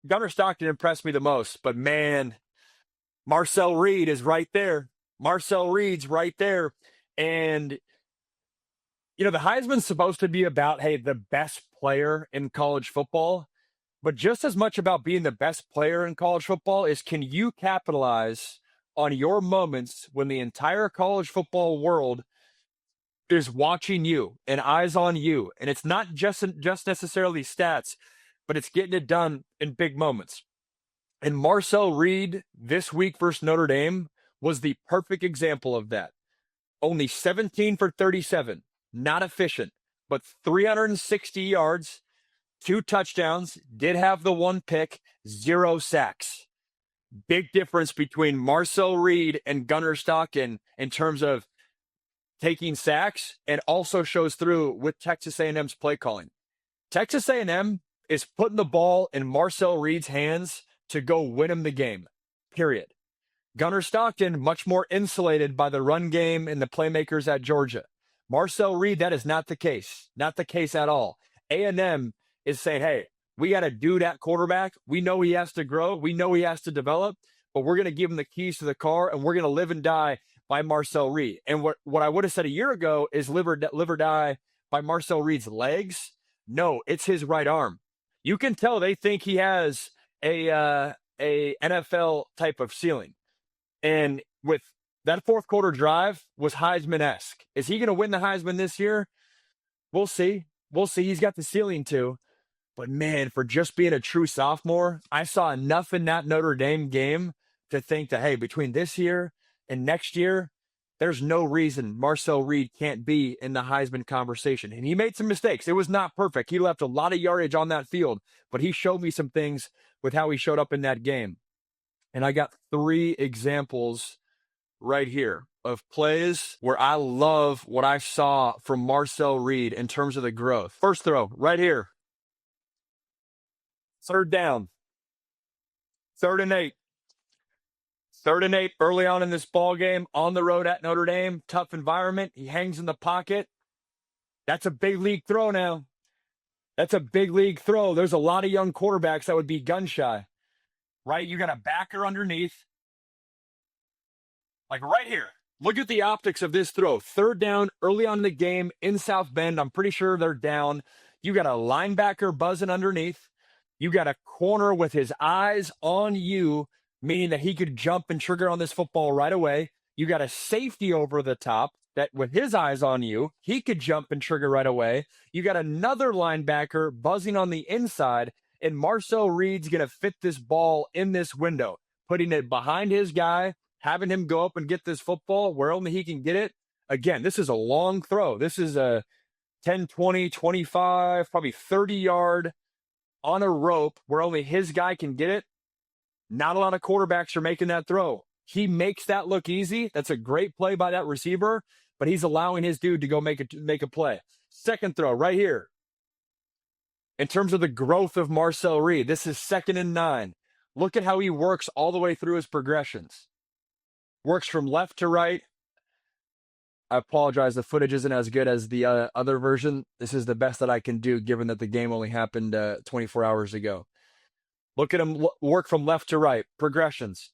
Gunnar Stockton impressed me the most, but man, Marcel Reed is right there. Marcel Reed's right there. And, the Heisman's supposed to be about, hey, the best player in college football. But just as much about being the best player in college football is can you capitalize on your moments when the entire college football world is watching you and eyes on you? And it's not just necessarily stats, but it's getting it done in big moments. And Marcel Reed this week versus Notre Dame was the perfect example of that. Only 17 for 37, not efficient, but 360 yards, 2 touchdowns, did have the 1 pick, 0 sacks. Big difference between Marcel Reed and Gunnar Stockton in terms of taking sacks, and also shows through with Texas A&M's play calling. Texas A&M is putting the ball in Marcel Reed's hands to go win him the game, period. Gunnar Stockton, much more insulated by the run game and the playmakers at Georgia. Marcel Reed, that is not the case. Not the case at all. A&M is saying, hey, we got a dude at quarterback. We know he has to grow. We know he has to develop, but we're going to give him the keys to the car, and we're going to live and die by Marcel Reed. And what I would have said a year ago is live or die by Marcel Reed's legs. No, it's his right arm. You can tell they think he has a NFL type of ceiling. And with that fourth quarter drive was Heisman-esque. Is he going to win the Heisman this year? We'll see. We'll see. He's got the ceiling too. But man, for just being a true sophomore, I saw enough in that Notre Dame game to think that, hey, between this year and next year, there's no reason Marcel Reed can't be in the Heisman conversation. And he made some mistakes. It was not perfect. He left a lot of yardage on that field, but he showed me some things with how he showed up in that game. And I got 3 examples right here of plays where I love what I saw from Marcel Reed in terms of the growth. First throw, right here. 3rd down. 3rd and 8. 3rd and 8 early on in this ball game, on the road at Notre Dame, tough environment. He hangs in the pocket. That's a big league throw now. That's a big league throw. There's a lot of young quarterbacks that would be gun shy, right? You got a backer underneath. Like right here. Look at the optics of this throw. 3rd down early on in the game in South Bend. I'm pretty sure they're down. You got a linebacker buzzing underneath. You got a corner with his eyes on you, meaning that he could jump and trigger on this football right away. You got a safety over the top that with his eyes on you, he could jump and trigger right away. You got another linebacker buzzing on the inside, and Marcel Reed's going to fit this ball in this window, putting it behind his guy, having him go up and get this football where only he can get it. Again, this is a long throw. This is a 10, 20, 25, probably 30-yard on a rope where only his guy can get it. Not a lot of quarterbacks are making that throw. He makes that look easy. That's a great play by that receiver, but he's allowing his dude to go make a play. 2nd throw right here. In terms of the growth of Marcel Reed, this is 2nd and 9. Look at how he works all the way through his progressions. Works from left to right. I apologize, the footage isn't as good as the other version. This is the best that I can do, given that the game only happened 24 hours ago. Look at him work from left to right. Progressions.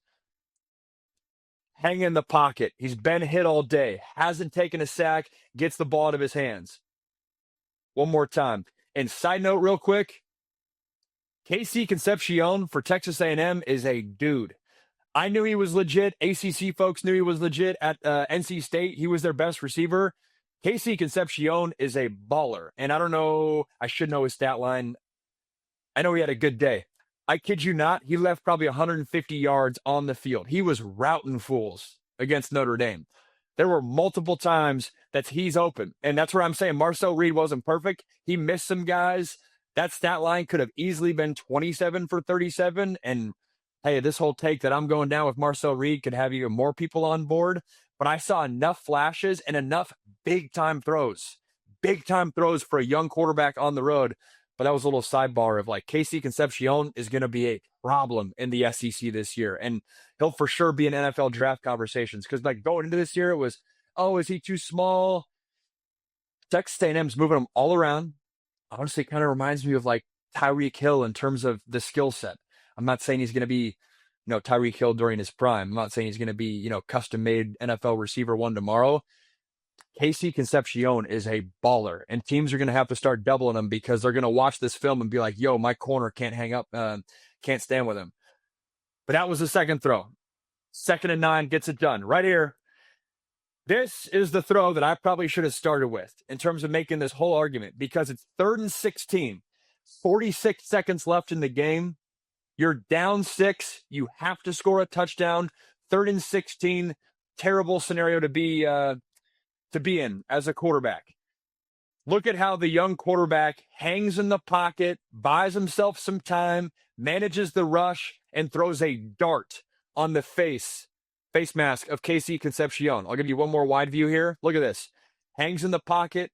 Hang in the pocket. He's been hit all day. Hasn't taken a sack. Gets the ball out of his hands. One more time. And side note real quick, KC Concepcion for Texas A&M is a dude. I knew he was legit. ACC folks knew he was legit at NC State. He was their best receiver. KC Concepcion is a baller. And I don't know, I should know his stat line. I know he had a good day. I kid you not, he left probably 150 yards on the field. He was routing fools against Notre Dame. There were multiple times that he's open. And that's where I'm saying Marcel Reed wasn't perfect. He missed some guys. That stat line could have easily been 27 for 37. And hey, this whole take that I'm going down with Marcel Reed could have even more people on board. But I saw enough flashes and enough big-time throws. Big-time throws for a young quarterback on the road. But that was a little sidebar of like KC Concepcion is going to be a problem in the SEC this year. And he'll for sure be in NFL draft conversations. Because like going into this year, it was, oh, is he too small? Texas A&M's moving him all around. Honestly, it kind of reminds me of like Tyreek Hill in terms of the skill set. I'm not saying he's going to be, Tyreek Hill during his prime. I'm not saying he's going to be, custom made NFL receiver one tomorrow. KC Concepcion is a baller, and teams are going to have to start doubling him because they're going to watch this film and be like, yo, my corner can't hang up, can't stand with him. But that was the second throw. 2nd and 9, gets it done. Right here, this is the throw that I probably should have started with in terms of making this whole argument, because it's 3rd and 16, 46 seconds left in the game. You're down 6. You have to score a touchdown. 3rd and 16, terrible scenario to be in as a quarterback. Look at how the young quarterback hangs in the pocket, buys himself some time, manages the rush, and throws a dart on the face mask of KC Concepcion. I'll give you one more wide view here. Look at this. Hangs in the pocket,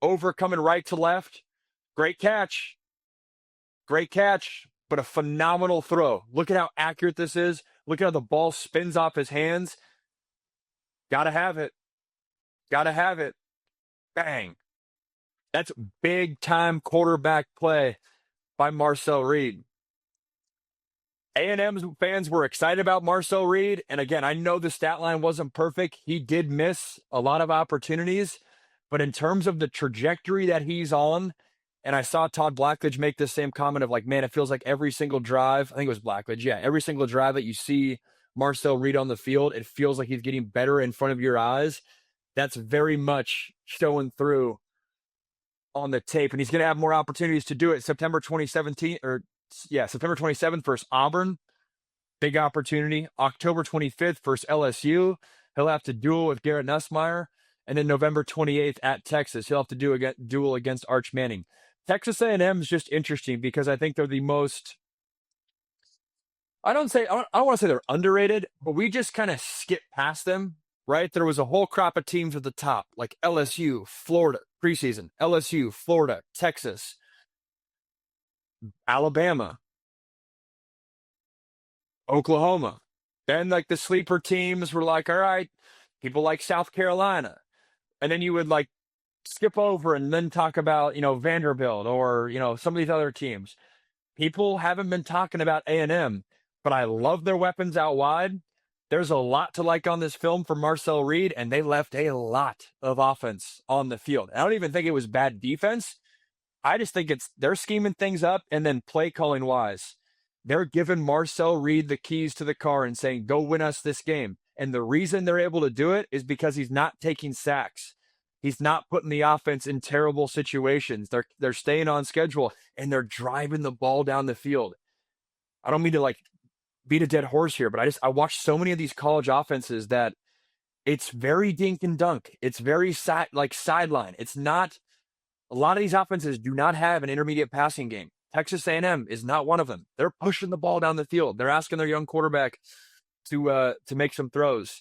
over coming right to left. Great catch. Great catch, but a phenomenal throw. Look at how accurate this is. Look at how the ball spins off his hands. Gotta have it. Gotta have it. Bang. That's big-time quarterback play by Marcel Reed. A&M's fans were excited about Marcel Reed, and again, I know the stat line wasn't perfect. He did miss a lot of opportunities, but in terms of the trajectory that he's on, and I saw Todd Blackledge make this same comment of like, man, it feels like every single drive, I think it was Blackledge, yeah, every single drive that you see Marcel Reed on the field, it feels like he's getting better in front of your eyes. That's very much showing through on the tape, and he's going to have more opportunities to do it. September 27th versus Auburn, big opportunity. October 25th versus LSU, he'll have to duel with Garrett Nussmeier, and then November 28th at Texas, he'll have to duel against Arch Manning. Texas A&M is just interesting because I think they're the most, I don't want to say they're underrated, but we just kind of skip past them, right? There was a whole crop of teams at the top, like LSU, Florida, preseason, LSU, Florida, Texas, Alabama, Oklahoma. Then like the sleeper teams were like, all right, people like South Carolina. And then you would like skip over and then talk about, Vanderbilt or, some of these other teams. People haven't been talking about A&M, but I love their weapons out wide. There's a lot to like on this film for Marcel Reed, and they left a lot of offense on the field. I don't even think it was bad defense. I just think they're scheming things up, and then play calling wise, they're giving Marcel Reed the keys to the car and saying, go win us this game. And the reason they're able to do it is because he's not taking sacks. He's not putting the offense in terrible situations. They're staying on schedule, and they're driving the ball down the field. I don't mean to like beat a dead horse here, but I watched so many of these college offenses that it's very dink and dunk. It's very sideline. It's not, a lot of these offenses do not have an intermediate passing game. Texas A&M is not one of them. They're pushing the ball down the field. They're asking their young quarterback to make some throws.